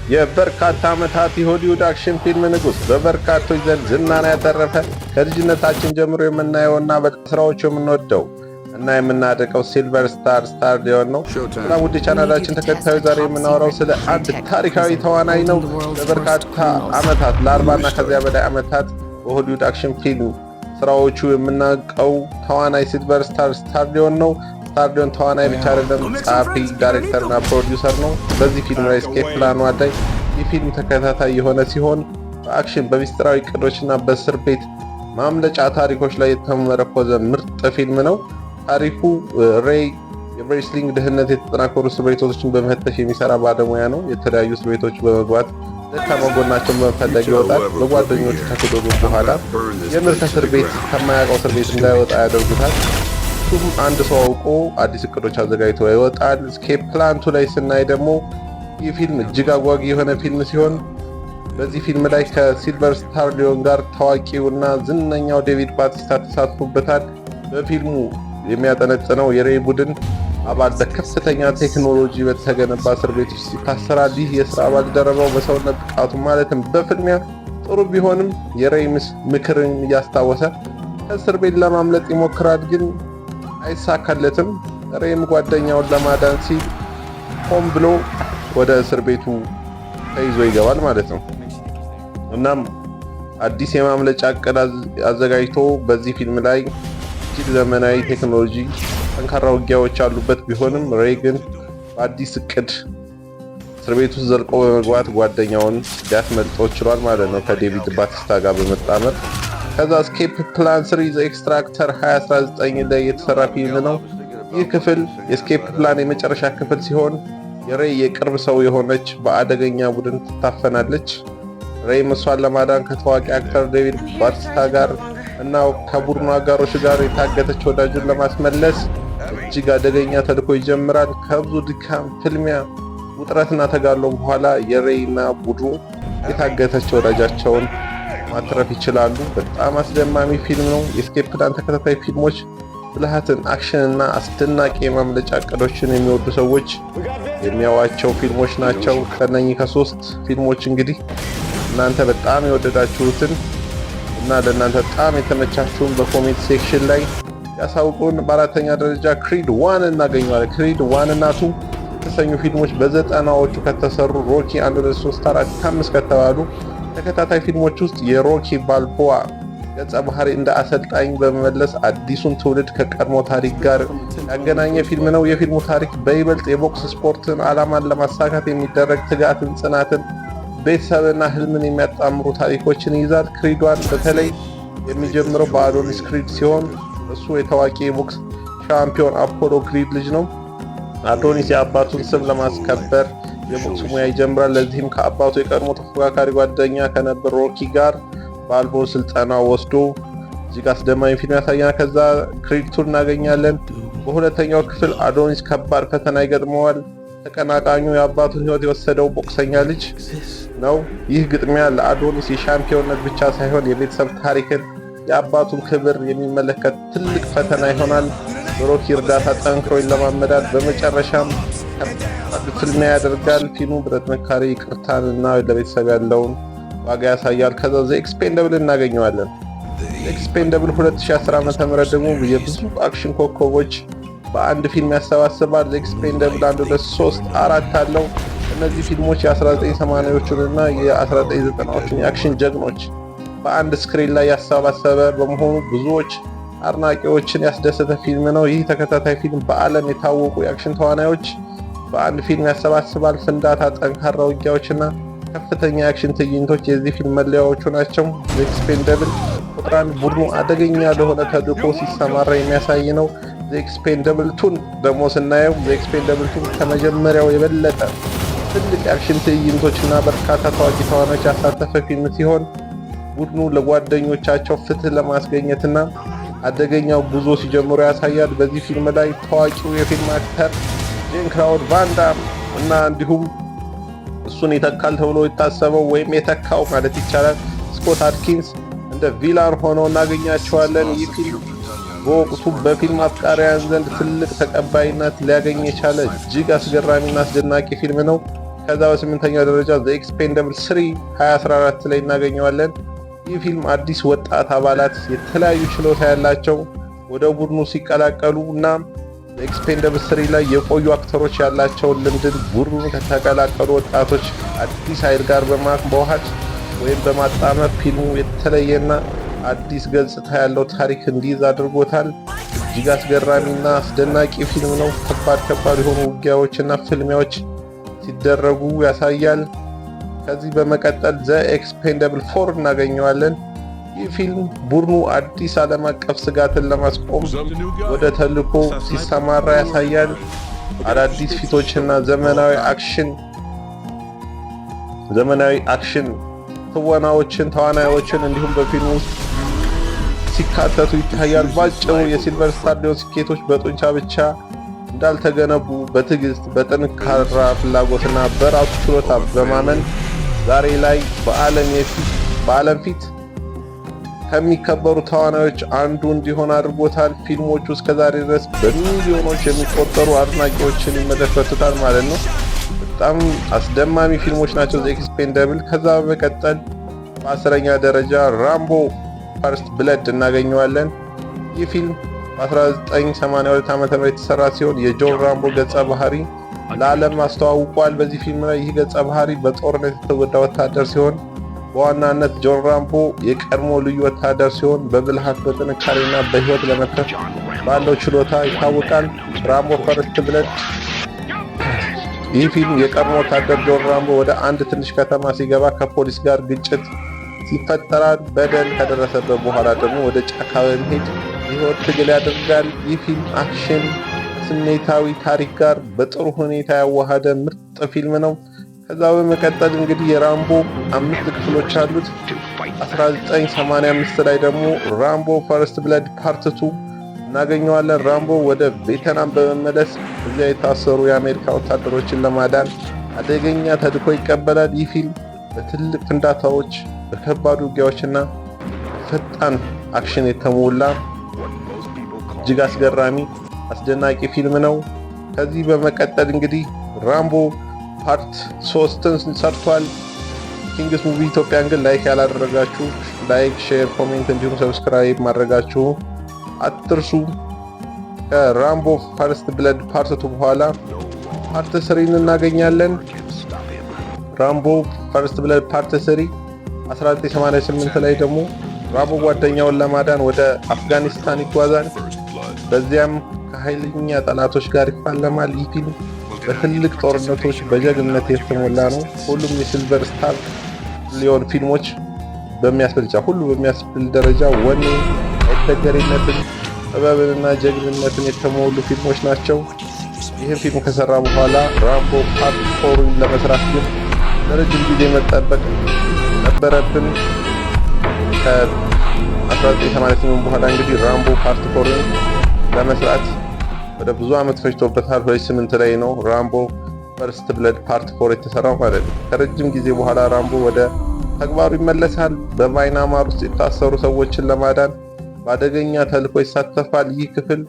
የበርካታ ዓመታት የሆሊውድ አክሽን ፊልም ንጉሥ፣ በበርካቶች ዘንድ ዝናን ያተረፈ ከልጅነታችን ጀምሮ የምናየውና በስራዎቹ የምንወደው እና የምናደቀው ሲልቨር ስታር ሊሆን ነው። ሰላም ውድ ቻናላችን ተከታዩ፣ ዛሬ የምናወራው ስለ አንድ ታሪካዊ ተዋናይ ነው። ለበርካታ ዓመታት ለ40 እና ከዚያ በላይ ዓመታት በሆሊውድ አክሽን ፊልም ስራዎቹ የምናውቀው ተዋናይ ሲልቨር ስታር ሊሆን ነው። ስታር ሊሆን ተዋናይ ብቻ አይደለም፣ ጸሐፊ፣ ዳይሬክተርና ፕሮዲውሰር ነው። በዚህ ፊልም ላይ ኤስኬፕ ፕላን ላይ የፊልም ተከታታይ የሆነ ሲሆን በአክሽን በሚስጥራዊ እቅዶችና በእስር ቤት ማምለጫ ታሪኮች ላይ የተመረኮዘ ምርጥ ፊልም ነው። ታሪኩ ሬይ የሬስሊንግ ደህንነት የተጠናከሩ እስር ቤቶችን በመፈተሽ የሚሰራ ባለሙያ ነው። የተለያዩ እስር ቤቶች በመግባት ደካማ ጎናቸውን በመፈለግ ይወጣል። በጓደኞቹ ተክዶሉ በኋላ የምር ከእስር ቤት ከማያውቀው እስር ቤት እንዳይወጣ ያደርጉታል። እሱም አንድ ሰው አውቆ አዲስ እቅዶች አዘጋጅቶ ይወጣል። ኤስኬፕ ፕላን ላይ ስናይ ደግሞ ይህ ፊልም እጅግ አጓጊ የሆነ ፊልም ሲሆን በዚህ ፊልም ላይ ከሲልቨር ስታር ሊሆን ጋር ታዋቂውና ዝነኛው ዴቪድ ባቲስታ ተሳትፎበታል። በፊልሙ የሚያጠነጥነው የሬይ ቡድን አባል በከፍተኛ ቴክኖሎጂ በተገነባ እስር ቤት ውስጥ ይታሰራል። ይህ የስራ ባልደረባው በሰውነት ብቃቱ ማለትም በፍልሚያ ጥሩ ቢሆንም የሬይ ምክርን እያስታወሰ ከእስር ቤት ለማምለጥ ይሞክራል፣ ግን አይሳካለትም። ሬይም ጓደኛውን ለማዳን ሲል ሆን ብሎ ወደ እስር ቤቱ ተይዞ ይገባል ማለት ነው። እናም አዲስ የማምለጫ ዕቅድ አዘጋጅቶ በዚህ ፊልም ላይ እጅግ ዘመናዊ ቴክኖሎጂ፣ ጠንካራ ውጊያዎች ያሉበት ቢሆንም ሬይ ግን በአዲስ ዕቅድ እስር ቤት ውስጥ ዘልቆ በመግባት ጓደኛውን ሊያስመልጠው ችሏል ማለት ነው ከዴቪድ ባቲስታ ጋር በመጣመር። ከዛ ኤስኬፕ ፕላን 3 ዘ ኤክስትራክተር 2019 ላይ የተሰራ ፊልም ነው። ይህ ክፍል የኤስኬፕ ፕላን የመጨረሻ ክፍል ሲሆን የሬይ የቅርብ ሰው የሆነች በአደገኛ ቡድን ትታፈናለች። ሬይ እሷን ለማዳን ከታዋቂ አክተር ዴቪድ ባቲስታ ጋር እና ከቡድኑ አጋሮች ጋር የታገተች ወዳጁን ለማስመለስ እጅግ አደገኛ ተልዕኮ ይጀምራል። ከብዙ ድካም፣ ፍልሚያ፣ ውጥረትና ተጋድሎ በኋላ የሬይና ቡድኑ የታገተች ወዳጃቸውን ማትረፍ ይችላሉ። በጣም አስደማሚ ፊልም ነው። የኤስኬፕ ፕላን ተከታታይ ፊልሞች ብልሃትን፣ አክሽን እና አስደናቂ የማምለጫ ዕቅዶችን የሚወዱ ሰዎች የሚያዩዋቸው ፊልሞች ናቸው። ከነኚህ ከ3 ፊልሞች እንግዲህ እናንተ በጣም የወደዳችሁትን እና ለእናንተ በጣም የተመቻችሁን በኮሜንት ሴክሽን ላይ ያሳውቁን። በአራተኛ ደረጃ ክሪድ 1 እናገኘዋለን። ክሪድ 1 እና 2 የተሰኙ ፊልሞች በ90ዎቹ ከተሰሩ ሮኪ 1 2 3 4 5 ከተባሉ ተከታታይ ፊልሞች ውስጥ የሮኪ ባልቦዋ ገጸ ባህሪ እንደ አሰልጣኝ በመመለስ አዲሱን ትውልድ ከቀድሞ ታሪክ ጋር ያገናኘ ፊልም ነው። የፊልሙ ታሪክ በይበልጥ የቦክስ ስፖርትን ዓላማን ለማሳካት የሚደረግ ትጋትን፣ ጽናትን፣ ቤተሰብና ህልምን የሚያጣምሩ ታሪኮችን ይይዛል። ክሪድ 1 በተለይ የሚጀምረው በአዶኒስ ክሪድ ሲሆን እሱ የታዋቂ የቦክስ ሻምፒዮን አፖሎ ክሪድ ልጅ ነው። አዶኒስ የአባቱን ስም ለማስከበር የቦክስ ሙያ ይጀምራል። ለዚህም ከአባቱ የቀድሞ ተፎካካሪ ጓደኛ ከነበር ሮኪ ጋር ባልቦ ስልጠና ወስዶ እጅግ አስደማሚ ፊልም ያሳየናል። ከዛ ክሪድ 2 እናገኛለን። በሁለተኛው ክፍል አዶኒስ ከባድ ፈተና ይገጥመዋል። ተቀናቃኙ የአባቱን ህይወት የወሰደው ቦክሰኛ ልጅ ነው። ይህ ግጥሚያ ለአዶኒስ የሻምፒዮንነት ብቻ ሳይሆን የቤተሰብ ታሪክን፣ የአባቱን ክብር የሚመለከት ትልቅ ፈተና ይሆናል። በሮኪ እርዳታ ጠንክሮ ይለማመዳል። በመጨረሻም ፍልሚያ ያደርጋል። ፊልሙ በጥንካሬ ይቅርታን እና ለቤተሰብ ያለውን ዋጋ ያሳያል። ከዛ ዘ ኤክስፔንደብል እናገኘዋለን። ኤክስፔንደብል 2010 ዓ.ም ደግሞ የብዙ አክሽን ኮከቦች በአንድ ፊልም ያሰባስባል። ዘ ኤክስፔንደብል 1 2 3 4 አለው። እነዚህ ፊልሞች የ1980ዎቹን እና የ1990ዎቹን የአክሽን ጀግኖች በአንድ ስክሪን ላይ ያሰባሰበ በመሆኑ ብዙዎች አድናቂዎችን ያስደሰተ ፊልም ነው። ይህ ተከታታይ ፊልም በዓለም የታወቁ የአክሽን ተዋናዮች በአንድ ፊልም ያሰባስባል። ፍንዳታ፣ ጠንካራ ውጊያዎችና ከፍተኛ የአክሽን ትዕይንቶች የዚህ ፊልም መለያዎቹ ናቸው። ዘ ኤክስፔንደብል ቁጥር 1 ቡድኑ አደገኛ ለሆነ ተልዕኮ ሲሰማራ የሚያሳይ ነው። ዘ ኤክስፔንደብል 2 ደግሞ ስናየው ዘ ኤክስፔንደብል 2 ከመጀመሪያው የበለጠ ትልቅ የአክሽን ትዕይንቶችና በርካታ ታዋቂ ተዋናዮች ያሳተፈ ፊልም ሲሆን ቡድኑ ለጓደኞቻቸው ፍትህ ለማስገኘትና አደገኛው ጉዞ ሲጀምሩ ያሳያል። በዚህ ፊልም ላይ ታዋቂው የፊልም አክተር ጄን ክላውድ ቫን ዳም እና እንዲሁም እሱን ይተካል ተብሎ የታሰበው ወይም የተካው ማለት ይቻላል ስኮት አትኪንስ እንደ ቪላን ሆነው እናገኛቸዋለን። ይህ ፊልም በወቅቱ በፊልም አፍቃሪያን ዘንድ ትልቅ ተቀባይነት ሊያገኝ የቻለ እጅግ አስገራሚና አስደናቂ ፊልም ነው። ከዛ በ8ኛው ደረጃ ዘ ኤክስፔንደብል 3 2014 ላይ እናገኘዋለን። ይህ ፊልም አዲስ ወጣት አባላት የተለያዩ ችሎታ ያላቸው ወደ ቡድኑ ሲቀላቀሉ እና ኤክስፔንደብል 3 ላይ የቆዩ አክተሮች ያላቸውን ልምድን ቡድኑ ከተቀላቀሉ ወጣቶች አዲስ ኃይል ጋር በመዋሃድ ወይም በማጣመር ፊልሙ የተለየና አዲስ ገጽታ ያለው ታሪክ እንዲይዝ አድርጎታል። እጅግ አስገራሚና አስደናቂ ፊልም ነው። ከባድ የሆኑ ውጊያዎችና ፍልሚያዎች ሲደረጉ ያሳያል። ከዚህ በመቀጠል ዘ ኤክስፔንደብል 4 እናገኘዋለን። ይህ ፊልም ቡድኑ አዲስ ዓለም አቀፍ ስጋትን ለማስቆም ወደ ተልዕኮ ሲሰማራ ያሳያል። አዳዲስ ፊቶችና ዘመናዊ አክሽን ተዋናዮችን እንዲሁም በፊልሙ ውስጥ ሲካተቱ ይታያል። ባጭሩ የሲልቨር ስታር ስኬቶች በጡንቻ ብቻ እንዳልተገነቡ በትዕግስት፣ በጠንካራ ፍላጎትና በራሱ ችሎታ በማመን ዛሬ ላይ በዓለም ፊት ከሚከበሩ ተዋናዮች አንዱ እንዲሆን አድርጎታል። ፊልሞቹ እስከዛሬ ድረስ በሚሊዮኖች የሚቆጠሩ አድናቂዎችን ይመለከቱታል ማለት ነው። በጣም አስደማሚ ፊልሞች ናቸው ዘ ኤክስፔንደብል። ከዛ በመቀጠል በ10ኛ ደረጃ ራምቦ ፈርስት ብለድ እናገኘዋለን። ይህ ፊልም በ1982 ዓ.ም የተሰራ ሲሆን የጆን ራምቦ ገጸ ባህሪ ለዓለም አስተዋውቋል። በዚህ ፊልም ላይ ይህ ገጸ ባህሪ በጦርነት የተጎዳ ወታደር ሲሆን በዋናነት ጆን ራምቦ የቀድሞ ልዩ ወታደር ሲሆን በብልሃት፣ በጥንካሬና በሕይወት ለመትረፍ ባለው ችሎታ ይታወቃል። ራምቦ ፈርስት ብለድ ይህ ፊልም የቀድሞ ወታደር ጆን ራምቦ ወደ አንድ ትንሽ ከተማ ሲገባ ከፖሊስ ጋር ግጭት ይፈጠራል። በደል ከደረሰበት በኋላ ደግሞ ወደ ጫካ በመሄድ የሕይወት ትግል ያደርጋል። ይህ ፊልም አክሽን ስሜታዊ ታሪክ ጋር በጥሩ ሁኔታ ያዋሃደ ምርጥ ፊልም ነው። ከዛ በመቀጠል እንግዲህ የራምቦ 5 ክፍሎች አሉት። 1985 ላይ ደግሞ ራምቦ ፈርስት ብለድ ፓርት 2 እናገኘዋለን። ራምቦ ወደ ቬትናም በመመለስ እዚያ የታሰሩ የአሜሪካ ወታደሮችን ለማዳን አደገኛ ተልዕኮ ይቀበላል። ይህ ፊልም በትልቅ ፍንዳታዎች፣ በከባድ ውጊያዎችና ፈጣን አክሽን የተሞላ እጅግ አስገራሚ አስደናቂ ፊልም ነው። ከዚህ በመቀጠል እንግዲህ ራምቦ ፓርት 3ን ሰርቷል። ኪንግስ ሙቪ ኢትዮጵያን ግን ላይክ ያላደረጋችሁ ላይክ፣ ሼር፣ ኮሜንት እንዲሁም ሰብስክራይብ ማድረጋችሁ አትርሱ። ከራምቦ ፈርስት ብለድ ፓርት 2 በኋላ ፓርት 3 እናገኛለን። ራምቦ ፈርስት ብለድ ፓርት 3 1988 ላይ ደግሞ ራምቦ ጓደኛውን ለማዳን ወደ አፍጋኒስታን ይጓዛል። በዚያም ከኃይለኛ ጠላቶች ጋር ይፋለማል። ይህ ፊልም በትልቅ ጦርነቶች በጀግንነት የተሞላ ነው። ሁሉም የሲልቨር ስታር ሊዮን ፊልሞች በሚያስብል ደረጃ ወኔ፣ አይበገሬነትን፣ ጥበብንና ጀግንነትን የተሞሉ ፊልሞች ናቸው። ይህን ፊልም ከሰራ በኋላ ራምቦ ፓርት 4 ለመስራት ግን ለረጅም ጊዜ መጠበቅ ነበረብን። ከ1988 በኋላ እንግዲህ ራምቦ ፓርት 4 ለመስራት ወደ ብዙ ዓመት ፈጅቶበታል። 2008 ላይ ነው ራምቦ ፈርስት ብለድ ፓርት 4 የተሰራው ማለት ነው። ከረጅም ጊዜ በኋላ ራምቦ ወደ ተግባሩ ይመለሳል። በማይናማር ውስጥ የታሰሩ ሰዎችን ለማዳን በአደገኛ ተልዕኮ ይሳተፋል። ይህ ክፍል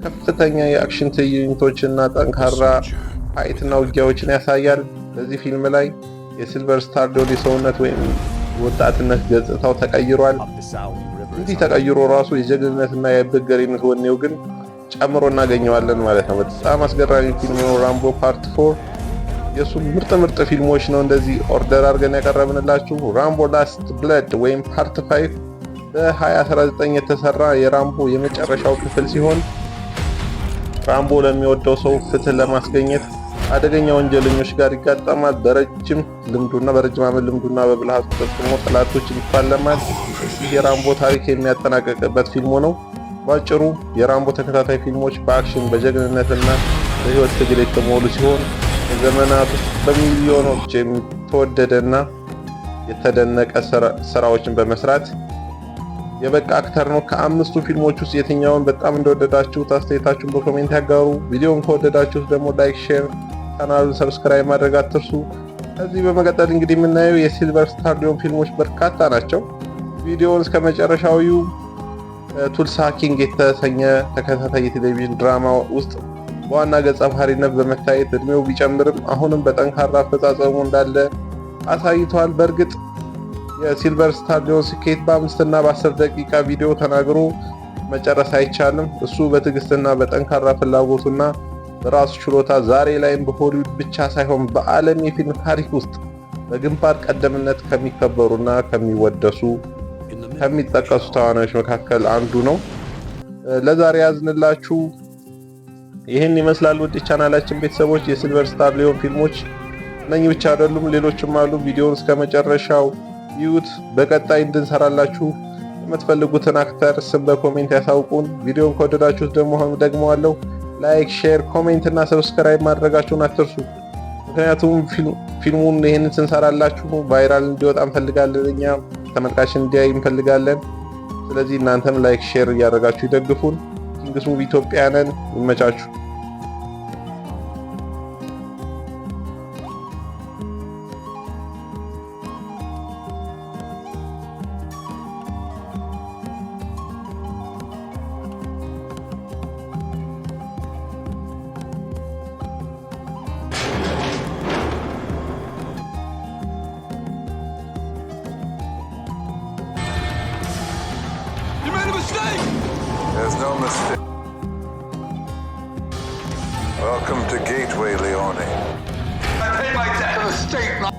ከፍተኛ የአክሽን ትዕይንቶችና ጠንካራ ፋይትና ውጊያዎችን ያሳያል። በዚህ ፊልም ላይ የሲልቨር ስታር ሊዮን የሰውነት ወይም ወጣትነት ገጽታው ተቀይሯል። እንዲህ ተቀይሮ ራሱ የጀግንነትና የአይበገሬነት ወኔው ግን ጨምሮ እናገኘዋለን ማለት ነው። በጣም አስገራሚ ፊልም ነው ራምቦ ፓርት 4። የሱ ምርጥ ፊልሞች ነው እንደዚህ ኦርደር አድርገን ያቀረብንላችሁ። ራምቦ ላስት ብለድ ወይም ፓርት 5 በ2019 የተሰራ የራምቦ የመጨረሻው ክፍል ሲሆን ራምቦ ለሚወደው ሰው ፍትህ ለማስገኘት አደገኛ ወንጀለኞች ጋር ይጋጠማል። በረጅም ዓመት ልምዱና በብልሃቱ ተጠቅሞ ጠላቶችን ይፋለማል። ይህ የራምቦ ታሪክ የሚያጠናቀቅበት ፊልሙ ነው። ባጭሩ የራምቦ ተከታታይ ፊልሞች በአክሽን በጀግንነትና በሕይወት ትግል የተሞሉ ሲሆን በዘመናት ውስጥ በሚሊዮኖች የተወደደና የተደነቀ ስራዎችን በመስራት የበቃ አክተር ነው። ከ5ቱ ፊልሞች ውስጥ የትኛውን በጣም እንደወደዳችሁት አስተያየታችሁን በኮሜንት ያጋሩ። ቪዲዮውን ከወደዳችሁት ደግሞ ላይክ፣ ሼር፣ ቻናሉን ሰብስክራይብ ማድረግ አትርሱ። ከዚህ በመቀጠል እንግዲህ የምናየው የሲልቨር ስታር ሊዮን ፊልሞች በርካታ ናቸው። ቪዲዮውን እስከ መጨረሻው ቱልሳ ኪንግ የተሰኘ ተከታታይ የቴሌቪዥን ድራማ ውስጥ በዋና ገጸ ባህሪነት በመታየት እድሜው ቢጨምርም አሁንም በጠንካራ አፈጻጸሙ እንዳለ አሳይቷል። በእርግጥ የሲልቨር ስታር ሊዮን ስኬት በ5 እና በ10 ደቂቃ ቪዲዮ ተናግሮ መጨረስ አይቻልም። እሱ በትዕግስትና በጠንካራ ፍላጎቱና በራሱ ችሎታ ዛሬ ላይም በሆሊውድ ብቻ ሳይሆን በዓለም የፊልም ታሪክ ውስጥ በግንባር ቀደምትነት ከሚከበሩና ከሚጠቀሱ ተዋናዮች መካከል አንዱ ነው። ለዛሬ ያዝንላችሁ ይህን ይመስላል። ውድ ቻናላችን ቤተሰቦች የሲልቨር ስታር ሊዮን ፊልሞች እነኚህ ብቻ አይደሉም፣ ሌሎችም አሉ። ቪዲዮውን እስከ መጨረሻው ይዩት። በቀጣይ እንድንሰራላችሁ የምትፈልጉትን አክተር ስም በኮሜንት ያሳውቁን። ቪዲዮውን ከወደዳችሁት ደግሞ አለው ላይክ፣ ሼር፣ ኮሜንት እና ሰብስክራይብ ማድረጋችሁን አትርሱ። ምክንያቱም ፊልሙን ይህንን ስንሰራላችሁ ቫይራል እንዲወጣ እንፈልጋለን፣ እኛ ተመልካች እንዲያይ እንፈልጋለን። ስለዚህ እናንተም ላይክ ሼር እያደረጋችሁ ይደግፉን። ኪንግስ ሙቪ ኢትዮጵያ ነን። ይመቻችሁ። You made a mistake! There's no mistake. Welcome to Gateway, Leone. I pay my debt to the state.